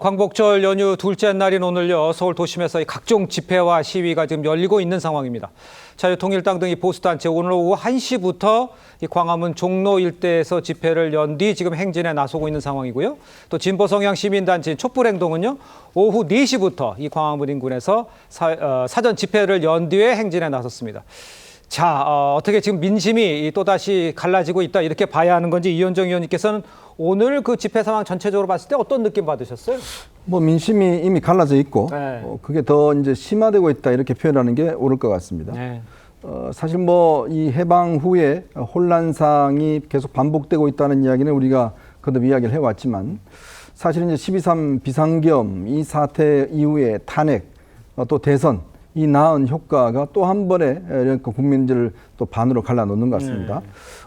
광복절 연휴 둘째 날인 오늘요, 서울 도심에서 각종 집회와 시위가 지금 열리고 있는 상황입니다. 자유통일당 등이 보수단체 오늘 오후 1시부터 이 광화문 종로 일대에서 집회를 연 뒤 지금 행진에 나서고 있는 상황이고요. 또 진보 성향 시민단체인 촛불행동은요, 오후 4시부터 이 광화문 인근에서 사전 집회를 연 뒤에 행진에 나섰습니다. 자, 어떻게 지금 민심이 또다시 갈라지고 있다 이렇게 봐야 하는 건지 이현정 의원님께서는 오늘 그 집회 상황 전체적으로 봤을 때 어떤 느낌 받으셨어요? 뭐 민심이 이미 갈라져 있고 네. 그게 더 이제 심화되고 있다 이렇게 표현하는 게 옳을 것 같습니다. 네. 사실 뭐 이 해방 후에 혼란상이 계속 반복되고 있다는 이야기는 우리가 거듭 이야기를 해왔지만 사실은 이제 12.3 비상겸 이 사태 이후에 탄핵 또 대선 이 낳은 효과가 또 한 번에 국민들을 또 반으로 갈라놓는 것 같습니다.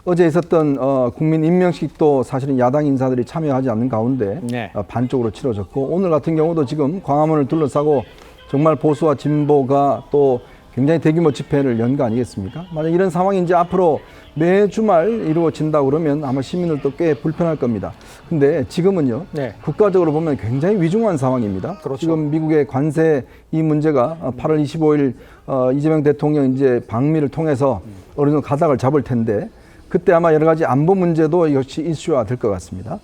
어제 있었던 국민 임명식도 사실은 야당 인사들이 참여하지 않는 가운데 반쪽으로 치러졌고 오늘 같은 경우도 지금 광화문을 둘러싸고 정말 보수와 진보가 또 굉장히 대규모 집회를 연 거 아니겠습니까? 만약 이런 상황이 이제 앞으로 매 주말 이루어진다 그러면 아마 시민들도 꽤 불편할 겁니다. 근데 지금은요, 국가적으로 보면 굉장히 위중한 상황입니다. 그렇죠. 지금 미국의 관세 이 문제가 8월 25일 이재명 대통령 이제 방미를 통해서 어느 정도 가닥을 잡을 텐데 그때 아마 여러 가지 안보 문제도 역시 이슈화 될 것 같습니다.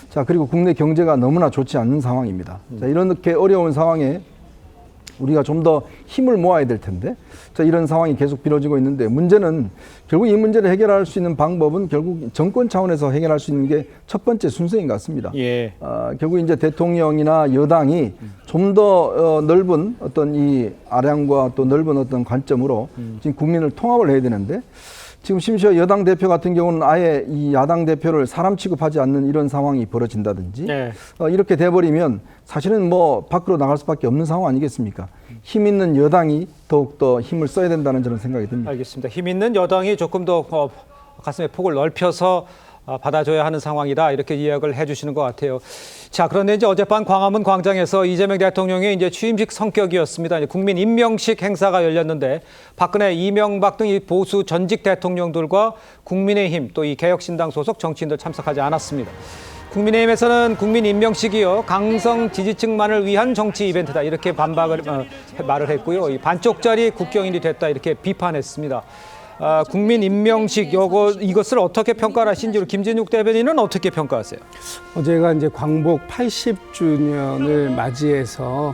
자, 그리고 국내 경제가 너무나 좋지 않는 상황입니다. 자, 이렇게 어려운 상황에 우리가 좀 더 힘을 모아야 될 텐데 자, 이런 상황이 계속 벌어지고 있는데 문제는 결국 이 문제를 해결할 수 있는 방법은 결국 정권 차원에서 해결할 수 있는 게 첫 번째 순서인 것 같습니다. 결국 이제 대통령이나 여당이 좀 더 넓은 어떤 이 아량과 또 넓은 어떤 관점으로 지금 국민을 통합을 해야 되는데 지금 심지어 여당 대표 같은 경우는 아예 이 야당 대표를 사람 취급하지 않는 이런 상황이 벌어진다든지 이렇게 돼버리면 사실은 뭐 밖으로 나갈 수밖에 없는 상황 아니겠습니까? 힘 있는 여당이 더욱더 힘을 써야 된다는 저는 생각이 듭니다. 알겠습니다. 힘 있는 여당이 조금 더 가슴의 폭을 넓혀서 받아줘야 하는 상황이다 이렇게 이야기를 해주시는 것 같아요. 자, 그런데 이제 어젯밤 광화문 광장에서 이재명 대통령의 이제 취임식 성격이었습니다. 국민 임명식 행사가 열렸는데 박근혜, 이명박 등 이 보수 전직 대통령들과 국민의힘 또 이 개혁신당 소속 정치인들 참석하지 않았습니다. 국민의힘에서는 국민 임명식이요 강성 지지층만을 위한 정치 이벤트다 이렇게 말을 했고요. 이 반쪽짜리 국경일이 됐다 이렇게 비판했습니다. 국민 임명식 이것을 어떻게 평가를 하신지 김진욱 대변인은 어떻게 평가하세요? 어제가 이제 광복 80주년을 맞이해서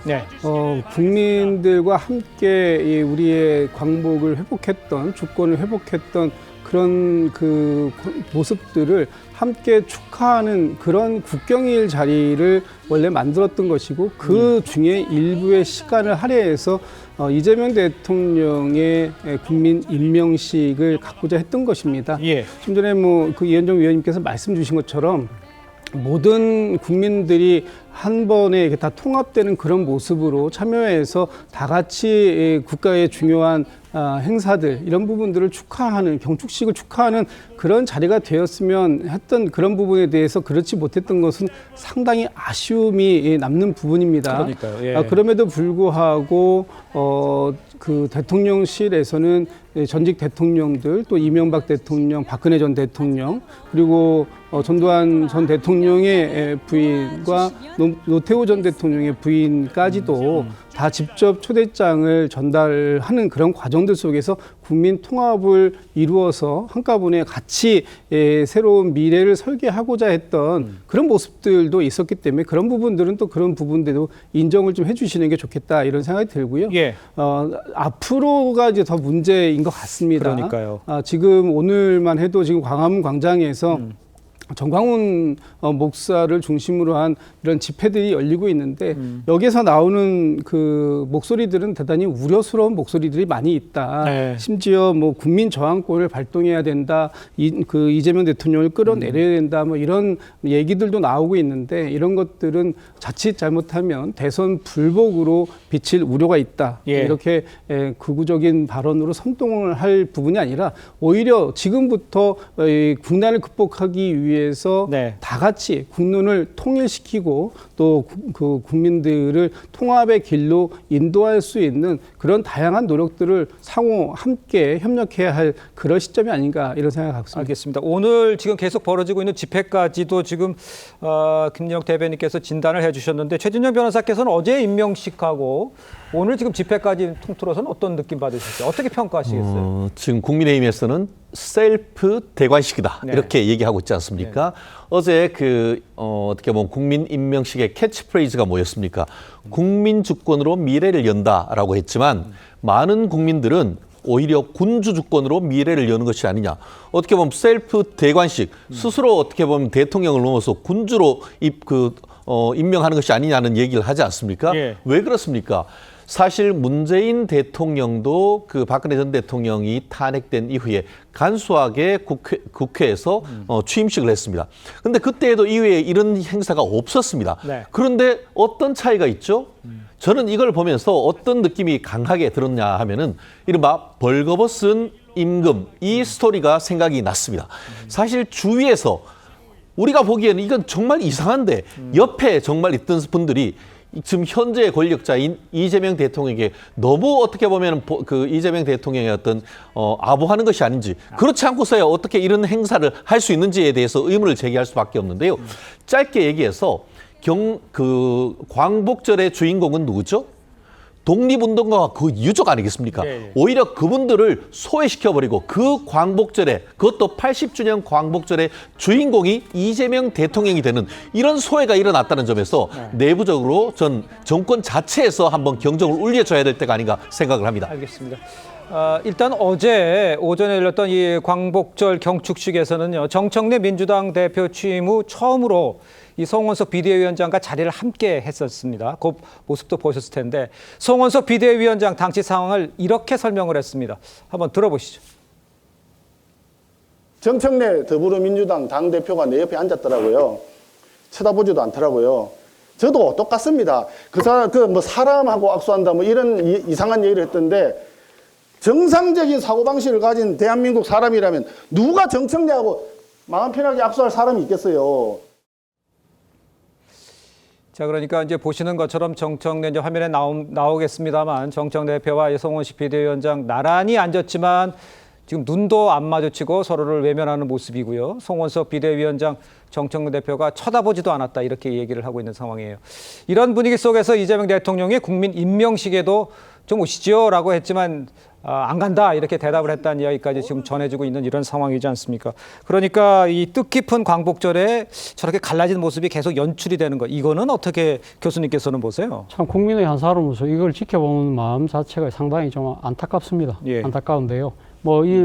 국민들과 함께 우리의 광복을 회복했던 주권을 회복했던 그런 그 모습들을 함께 축하하는 그런 국경일 자리를 원래 만들었던 것이고 그 중에 일부의 시간을 할애해서 이재명 대통령의 국민 임명식을 갖고자 했던 것입니다. 좀 전에 그 이현정 위원님께서 말씀 주신 것처럼 모든 국민들이 한 번에 다 통합되는 그런 모습으로 참여해서 다 같이 국가의 중요한 행사들 이런 부분들을 축하하는 경축식을 축하하는 그런 자리가 되었으면 했던 그런 부분에 대해서 그렇지 못했던 것은 상당히 아쉬움이 남는 부분입니다. 그러니까요. 그럼에도 불구하고 그 대통령실에서는 전직 대통령들 또 이명박 대통령, 박근혜 전 대통령 그리고 전두환 전 대통령의 부인과 노태우 전 대통령의 부인까지도 다 직접 초대장을 전달하는 그런 과정들 속에서 국민 통합을 이루어서 한꺼번에 같이 새로운 미래를 설계하고자 했던 그런 모습들도 있었기 때문에 그런 부분들은 또 그런 부분들도 인정을 좀 해주시는 게 좋겠다 이런 생각이 들고요. 앞으로가 이제 더 문제인 것 같습니다. 그러니까요. 지금 오늘만 해도 지금 광화문 광장에서 정광훈 목사를 중심으로 한 이런 집회들이 열리고 있는데 여기서 나오는 그 목소리들은 대단히 우려스러운 목소리들이 많이 있다. 심지어 뭐 국민 저항권을 발동해야 된다. 그 이재명 대통령을 끌어내려야 된다. 뭐 이런 얘기들도 나오고 있는데 이런 것들은 자칫 잘못하면 대선 불복으로 비칠 우려가 있다. 이렇게 극우적인 발언으로 선동을 할 부분이 아니라 오히려 지금부터 국난을 극복하기 위해 위해서 네. 다 같이 국론을 통일시키고 또 그 국민들을 통합의 길로 인도할 수 있는 그런 다양한 노력들을 상호 함께 협력해야 할 그런 시점이 아닌가 이런 생각을 갖고 있습니다. 알겠습니다. 오늘 지금 계속 벌어지고 있는 집회까지도 지금 김진영 대변인께서 진단을 해주셨는데 최진영 변호사께서는 어제 임명식하고 오늘 지금 집회까지 통틀어서는 어떤 느낌 받으셨어요? 어떻게 평가하시겠어요? 지금 국민의힘에서는 셀프 대관식이다 네. 이렇게 얘기하고 있지 않습니까? 어제 어떻게 보면 국민 임명식의 캐치프레이즈가 뭐였습니까? 국민 주권으로 미래를 연다라고 했지만 많은 국민들은 오히려 군주 주권으로 미래를 여는 것이 아니냐. 어떻게 보면 셀프 대관식, 스스로 어떻게 보면 대통령을 넘어서 군주로 임명하는 것이 아니냐는 얘기를 하지 않습니까? 예. 왜 그렇습니까? 사실 문재인 대통령도 박근혜 전 대통령이 탄핵된 이후에 간소하게 국회에서 취임식을 했습니다. 그런데 그때에도 이후에 이런 행사가 없었습니다. 네. 그런데 어떤 차이가 있죠? 저는 이걸 보면서 어떤 느낌이 강하게 들었냐 하면은 이른바 벌거벗은 임금 이 스토리가 생각이 났습니다. 사실 주위에서 우리가 보기에는 이건 정말 이상한데 옆에 정말 있던 분들이 지금 현재 권력자인 이재명 대통령에게 너무 어떻게 보면 이재명 대통령의 어떤 아부하는 것이 아닌지 그렇지 않고서야 어떻게 이런 행사를 할 수 있는지에 대해서 의문을 제기할 수밖에 없는데요. 짧게 얘기해서 광복절의 주인공은 누구죠? 독립운동가와 그 유족 아니겠습니까? 네. 오히려 그분들을 소외시켜버리고 그 광복절에 그것도 80주년 광복절의 주인공이 이재명 대통령이 되는 이런 소외가 일어났다는 점에서 내부적으로 전 정권 자체에서 한번 경종을 울려줘야 될 때가 아닌가 생각을 합니다. 알겠습니다. 일단 어제 오전에 열렸던 이 광복절 경축식에서는요. 정청래 민주당 대표 취임 후 처음으로 이 송원석 비대위원장과 자리를 함께 했었습니다. 그 모습도 보셨을 텐데 송원석 비대위원장 당시 상황을 이렇게 설명을 했습니다. 한번 들어보시죠. 정청래 더불어민주당 당대표가 내 옆에 앉았더라고요. 쳐다보지도 않더라고요. 저도 똑같습니다. 사람하고 악수한다 뭐 이런 이상한 얘기를 했던데 정상적인 사고방식을 가진 대한민국 사람이라면 누가 정청래하고 마음 편하게 악수할 사람이 있겠어요. 자, 그러니까 이제 보시는 것처럼 정청래 이제 화면에 나오겠습니다만 정청래 대표와 송원식 비대위원장 나란히 앉았지만 지금 눈도 안 마주치고 서로를 외면하는 모습이고요. 송원석 비대위원장 정청래 대표가 쳐다보지도 않았다 이렇게 얘기를 하고 있는 상황이에요. 이런 분위기 속에서 이재명 대통령이 국민 임명식에도 좀 오시죠라고 했지만 안 간다 이렇게 대답을 했다는 이야기까지 지금 전해지고 있는 이런 상황이지 않습니까? 그러니까 이 뜻깊은 광복절에 저렇게 갈라진 모습이 계속 연출이 되는 것 이거는 어떻게 교수님께서는 보세요? 참 국민의 한 사람으로서 이걸 지켜보는 마음 자체가 상당히 좀 안타깝습니다. 예. 안타까운데요.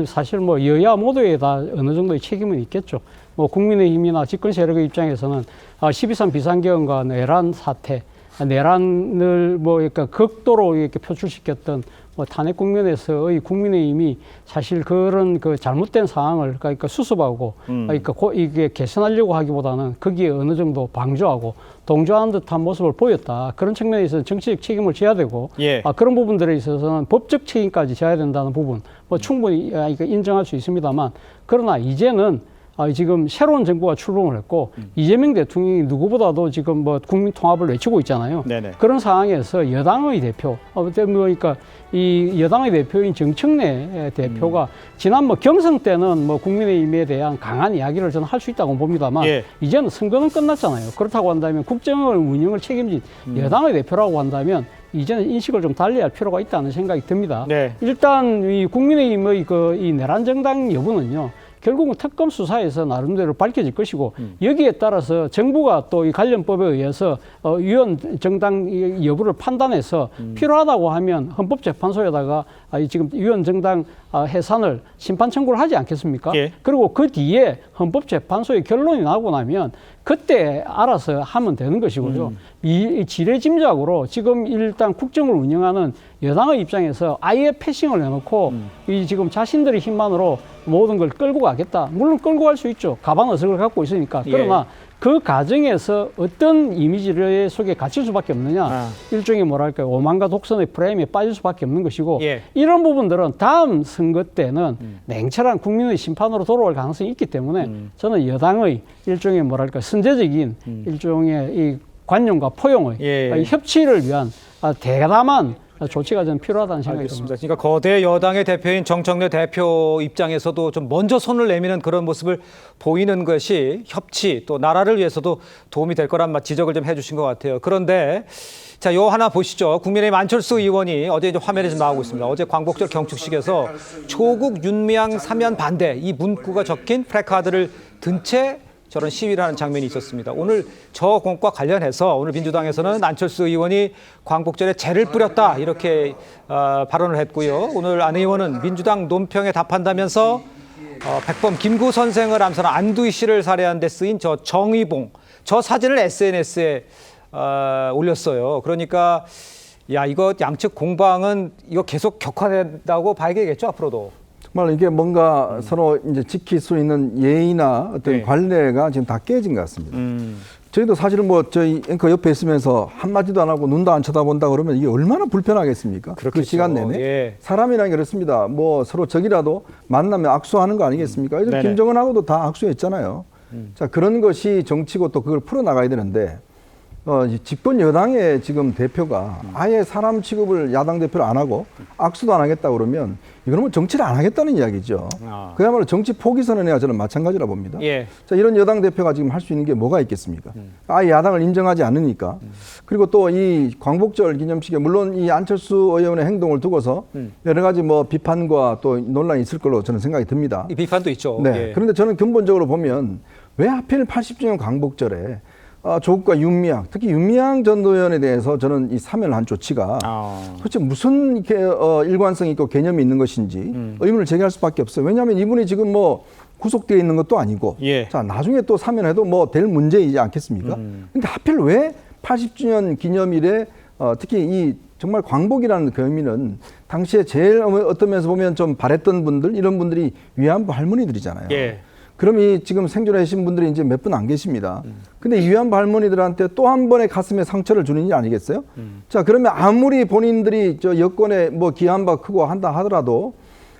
사실 여야 모두에 다 어느 정도의 책임은 있겠죠. 국민의힘이나 집권 세력의 입장에서는 12.3 비상계엄과 내란 사태, 내란을 그러니까 극도로 이렇게 표출시켰던 탄핵 국면에서의 국민의힘이 사실 그런 잘못된 상황을 그러니까 수습하고 그러니까 이게 개선하려고 하기보다는 거기에 어느 정도 방조하고 동조하는 듯한 모습을 보였다. 그런 측면에서 정치적 책임을 져야 되고 예. 그런 부분들에 있어서는 법적 책임까지 져야 된다는 부분 충분히 인정할 수 있습니다만 그러나 이제는 지금 새로운 정부가 출범을 했고 이재명 대통령이 누구보다도 지금 국민 통합을 외치고 있잖아요. 네네. 그런 상황에서 여당의 대표, 그러니까 이 여당의 대표인 정청래 대표가 지난 경선 때는 국민의힘에 대한 강한 이야기를 저는 할 수 있다고 봅니다만 예. 이제는 선거는 끝났잖아요. 그렇다고 한다면 국정을 운영을 책임진 여당의 대표라고 한다면 이제는 인식을 좀 달리 할 필요가 있다는 생각이 듭니다. 네. 일단 이 국민의힘의 이 내란 정당 여부는요. 결국은 특검 수사에서 나름대로 밝혀질 것이고 여기에 따라서 정부가 또 이 관련법에 의해서 위헌 정당 여부를 판단해서 필요하다고 하면 헌법재판소에다가 지금 위헌 정당 해산을 심판 청구를 하지 않겠습니까? 예. 그리고 그 뒤에 헌법재판소의 결론이 나고 나면 그때 알아서 하면 되는 것이고요. 이 지레짐작으로 지금 일단 국정을 운영하는 여당의 입장에서 아예 패싱을 해놓고 이 지금 자신들의 힘만으로 모든 걸 끌고 가겠다. 물론 끌고 갈 수 있죠. 가방 어석을 갖고 있으니까. 그러나 그 과정에서 어떤 이미지를 속에 갇힐 수밖에 없느냐. 일종의 뭐랄까 오만과 독선의 프레임에 빠질 수밖에 없는 것이고 예. 이런 부분들은 다음 선거 때는 냉철한 국민의 심판으로 돌아올 가능성이 있기 때문에 저는 여당의 일종의 뭐랄까 선제적인 일종의 이 관용과 포용의 예. 협치를 위한 대담한 조치가 좀 필요하다는 생각이 듭니다. 알겠습니다. 그러니까 거대 여당의 대표인 정청래 대표 입장에서도 좀 먼저 손을 내미는 그런 모습을 보이는 것이 협치 또 나라를 위해서도 도움이 될 거란 지적을 좀 해주신 것 같아요. 그런데 자, 요 하나 보시죠. 국민의힘 안철수 의원이 어제 이제 화면에 좀 나오고 있습니다. 어제 광복절 경축식에서 조국 윤미향 사면 반대 이 문구가 적힌 플래카드를 든 채 저런 시위를 하는 장면이 있었습니다. 오늘 저 공과 관련해서 오늘 민주당에서는 안철수 의원이 광복절에 재를 뿌렸다 이렇게 발언을 했고요. 오늘 안 의원은 민주당 논평에 답한다면서 백범 김구 선생을 암살한 안두희 씨를 살해한 데 쓰인 저 정의봉 저 사진을 SNS에 올렸어요. 그러니까 야 이거 양측 공방은 이거 계속 격화된다고 봐야겠죠 앞으로도. 정말 이게 뭔가 서로 이제 지킬 수 있는 예의나 어떤 네. 관례가 지금 다 깨진 것 같습니다. 저희도 사실은 뭐 저희 앵커 옆에 있으면서 한마디도 안 하고 눈도 안 쳐다본다 그러면 이게 얼마나 불편하겠습니까? 그 그렇겠죠. 시간 내내. 예. 사람이란 게 그렇습니다. 뭐 서로 적이라도 만나면 악수하는 거 아니겠습니까? 예전에 네네. 김정은하고도 다 악수했잖아요. 자, 그런 것이 정치고 또 그걸 풀어나가야 되는데 집권 여당의 지금 대표가 아예 사람 취급을 야당 대표를 안 하고 악수도 안 하겠다 그러면 이거는 뭐 정치를 안 하겠다는 이야기죠. 그야말로 정치 포기 선언해야 저는 마찬가지라 봅니다. 예. 자, 이런 여당 대표가 지금 할 수 있는 게 뭐가 있겠습니까? 아예 야당을 인정하지 않으니까. 그리고 또 이 광복절 기념식에 물론 이 안철수 의원의 행동을 두고서 여러 가지 뭐 비판과 또 논란이 있을 걸로 저는 생각이 듭니다. 이 비판도 있죠. 네. 예. 그런데 저는 근본적으로 보면 왜 하필 80주년 광복절에 조국과 윤미향, 특히 윤미향 전 의원에 대해서 저는 이 사면을 한 조치가 도대체 무슨 이렇게 일관성 있고 개념이 있는 것인지 의문을 제기할 수밖에 없어요. 왜냐하면 이분이 지금 뭐 구속되어 있는 것도 아니고, 예. 자 나중에 또 사면해도 뭐 될 문제이지 않겠습니까? 근데 하필 왜 80주년 기념일에 특히 이 정말 광복이라는 그 의미는 당시에 제일 어떤 면에서 보면 좀 바랬던 분들 이런 분들이 위안부 할머니들이잖아요. 예. 그럼 이 지금 생존해 계신 분들이 이제 몇 분 안 계십니다. 근데 이 위안부 할머니들한테 또 한 번의 가슴에 상처를 주는 일 아니겠어요? 자, 그러면 아무리 본인들이 저 여권에 뭐 기여한 바 크고 한다 하더라도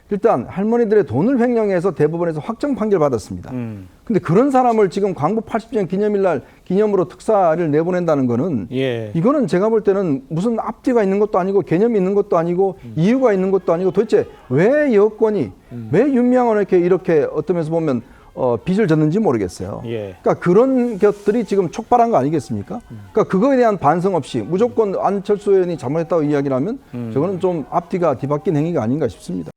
일단 할머니들의 돈을 횡령해서 대법원에서 확정 판결 받았습니다. 근데 그런 사람을 지금 광복 80주년 기념일 날 기념으로 특사를 내보낸다는 거는 예. 이거는 제가 볼 때는 무슨 앞뒤가 있는 것도 아니고 개념이 있는 것도 아니고 이유가 있는 것도 아니고 도대체 왜 여권이 왜 윤미향을 이렇게 어떤 면에서 보면 빚을 졌는지 모르겠어요. 예. 그러니까 그런 것들이 지금 촉발한 거 아니겠습니까? 그러니까 그거에 대한 반성 없이 무조건 안철수 의원이 잘못했다고 이야기를 하면 저거는 좀 앞뒤가 뒤바뀐 행위가 아닌가 싶습니다.